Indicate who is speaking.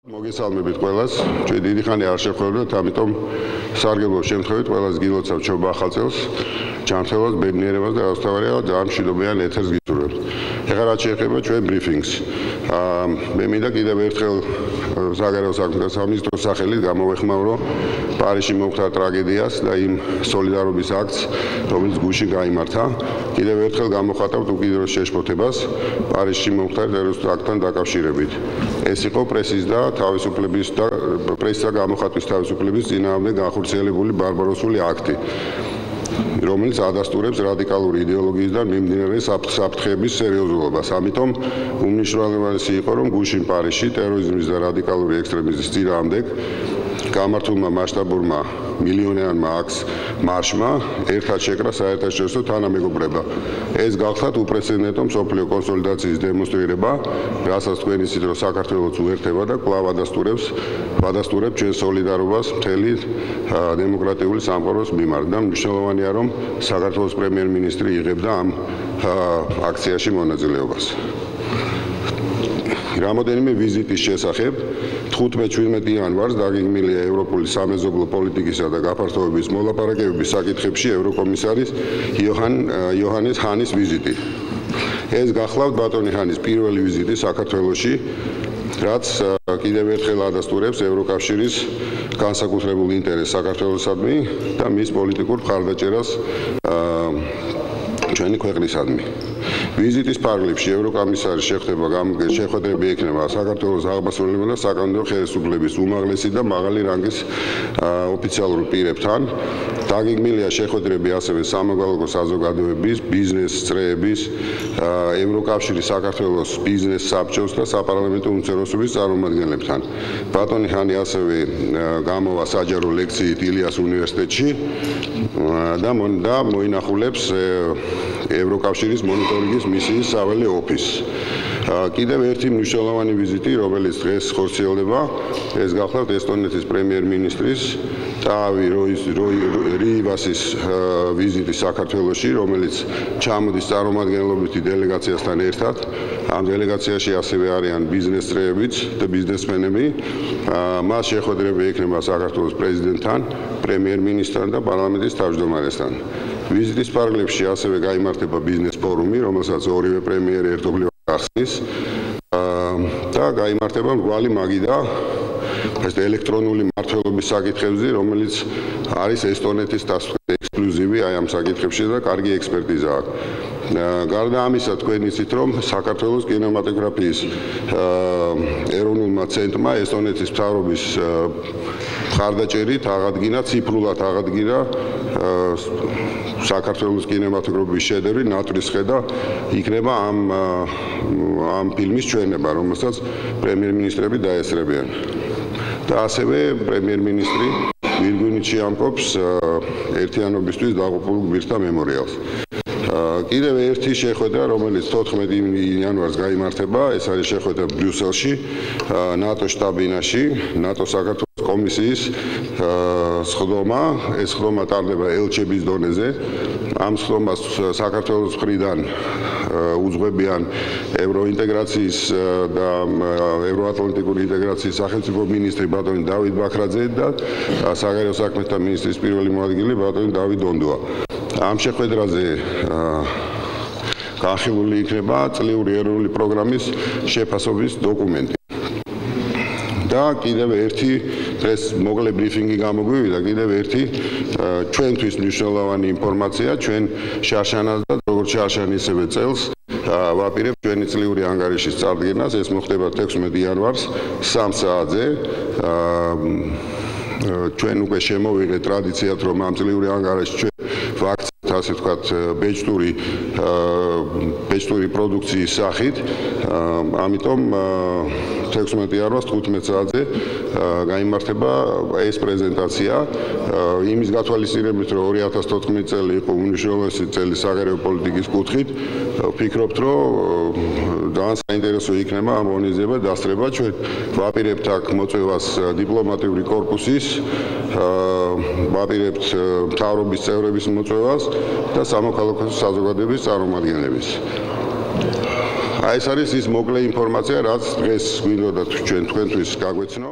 Speaker 1: მოგესალმებით ყველას. ჩვენ დიდი ხანი არ შევხვდებით, ამიტომ სარგებლობ შემთხვევით ყველას გილოცავ ჩობა ახალწელს, ჯანმრთელობას, ბედნიერებას და რაღაცნაირად ძალიან მშვიდობიან ეთერს გისურვებთ. ეხლა რაც შეეხება ჩვენ ბრიფინგს. მე მინდა კიდევ ერთხელ საგარეო საქმეთა სამინისტროს სახელით გამოვეხმაურო პარიზში მომხდარ ტრაგედიას და იმ სოლიდარობის აქტს, რომელიც გუშინ გაიმართა. კიდევ ერთხელ გამოხატავთ უკიდურეს შეშფოთებას პარიზში მომხდარ ტერორისტულ აქტთან დაკავშირებით. ეს იყო პრესის და თავისუფლების და პრესისა გამოხატვის თავისუფლების წინააღმდეგ განხორციელებული ბარბაროსული აქტი, რომელიც ადასტურებს რადიკალური იდეოლოგიისგან მიმდინარე საფრთხეების სერიოზულობას. ამიტომ უმნიშვნელოვანესი იყო, რომ გუშინ პარიზში ტერორიზმის და რადიკალური ექსტრემიზმის წინააღმდეგ გამართულმა მასშტაბურმა მილიონიანმა მარშმა ერთად შეკრა საერთაშორისო თანამეგობრება. ეს გახლავთ უპრეცედენტო მსოფლიო კონსოლიდაციის დემონსტრირება, რასაც თქვენ იცით, რომ საქართველოს უერთდება და კვლავ ვადასტურებ ჩვენ სოლიდარობას მთელი დემოკრატიული სამყაროს მიმართ. და მნიშვნელოვანია, რომ საქართველოს პრემიერ-მინისტრი იღებდა ამ აქციაში მონაწილეობას. რამოდენიმე ვიზიტის შესახებ 15-17 იანვარს დაგეგმილია ევროპული სამეზობლო პოლიტიკისა და გაფართოების მოლაპარაკებების საკითხებში ევროკომისარის იოჰანეს ჰანის ვიზიტი. ეს გახლავთ ბატონი ჰანის პირველი ვიზიტი საქართველოში, რაც კიდევ ერთხელ ადასტურებს ევროკავშირის განსაკუთრებულ ინტერესს საქართველოსადმი და მის პოლიტიკურ მხარდაჭერას ჩვენი ქვეყნისადმი. ვიზიტის პარალელში ევროკომისარის შეხვედრები ექნება საქართველოს აღმასრულებელ და საკანონმდებლო ხელისუფლების უმაღლესი და მაღალი რანგის ოფიციალურ პირებთან. დაგეგმილია შეხვედრები ასევე სამოქალაქო საზოგადოების, ბიზნეს წრეების, ევროკავშირის საქართველოს ბიზნეს საბჭოს და საპარლამენტო უმცირესობის წარმომადგენლებთან. ბატონი ჰანი ასევე გამოვა საჯარო ლექციით ილიას უნივერსიტეტში და მოინახულებს ევროკავშირის მონიტორინგის მისიის საველე ოფისს. კიდევ ერთი მნიშვნელოვანი ვიზიტი, რომელიც დღეს ხორციელდება, ეს გახლავთ ესტონეთის პრემიერ-მინისტრის ტაავი როივასის ვიზიტი საქართველოში, რომელიც ჩამოდის წარმომადგენლობითი დელეგაციასთან ერთად. ამ დელეგაციაში ასევე არიან ბიზნეს წრეებიც და ბიზნესმენები. მას შეხვედრები ექნება საქართველოს პრეზიდენტთან, პრემიერ-მინისტრთან და პარლამენტის თავმჯდომარესთან. ვიზიტის პარალელში ასევე გაიმართება ბიზნეს ფორუმი, რომელსაც ორივე პრემიერი ერთობლივად ახსნის და გაიმართება მრგვალი მაგიდა ელექტრონული მმართველობის საკითხებზე, რომელიც არის ესტონეთის ექსკლუზივი აი ამ საკითხებში და კარგი ექსპერტიზა აქვს. გარდა ამისა, თქვენ იცით, რომ საქართველოს კინემატოგრაფიის ეროვნულმა ცენტრმა ესტონეთის მთავრობის მხარდაჭერით აღადგინა, ციფრულად აღადგინა საქართველოს კინემატოგრაფიის შედევრი ნატვრის ხე და იქნება ამ ფილმის ჩვენება, რომელსაც პრემიერ-მინისტრები დაესწრებიან. და ასევე პრემიერ-მინისტრი ვირგვინიტში ამკობს ერთიანობისთვის დაყოფილ გმირთა მემორიალს. კიდევ ერთი შეხვედრა, რომელიც 14 იანვარს გაიმართება, ეს არის შეხვედრა ბრიუსელში, ნატოს შტაბ-ბინაში, ნატო-საქართველოს კომისიის სხდომა. ეს სხდომა ტარდება ელჩების დონეზე. ამ სხდომას საქართველოს მხრიდან უძღვებიან ევროინტეგრაციის და ევროატლანტიკური ინტეგრაციის სახელმწიფო მინისტრი ბატონი დავით ბაქრაძე და საგარეო საქმეთა მინისტრის პირველი მოადგილე ბატონი დავით დონდოა. ამ შეხვედრაზე განხილული იქნება წლიური ეროვნული პროგრამის შეფასების დოკუმენტი. და კიდევ ერთი დღეს მოკლე ბრიფინგი გამოგვივიდა, კიდევ ერთი ჩვენთვის მნიშვნელოვანი ინფორმაცია, ჩვენ შარშანას და როგორც შარშანი ისევე წელს ვაპირებთ ჩვენი წლიური ანგარიშის წარდგენას. ეს მოხდება 16 იანვარს 3 საათზე. ჩვენ უკვე შემოვიღეთ ტრადიციად, რომ ამ წლიური ანგარიშს ჩვენ ვაქცევთ, ასე ვთქვათ, ბეჭდური პროდუქციის სახით. ამიტომ 16 იანვარს 15 საათზე გაიმართება ეს პრეზენტაცია. იმის გათვალისწინებით, რომ 2014 წელი იყო უმნიშვნელოვანესი წელი საგარეო პოლიტიკის კუთხით, ვფიქრობთ, რომ ძალიან საინტერესო იქნება ამ ორგანიზება დასწრება. ჩვენ ვაპირებთ აქ მოწვევას დიპლომატიური კორპუსის, ვაპირებთ მთავრობის წევრების მოწვევას და სამოქალაქო საზოგადოების წარმომადგენლების. აი ეს არის ის მოკლე ინფორმაცია, რაც დღეს გვინდოდა ჩვენ თქვენთვის გაგვეცნო.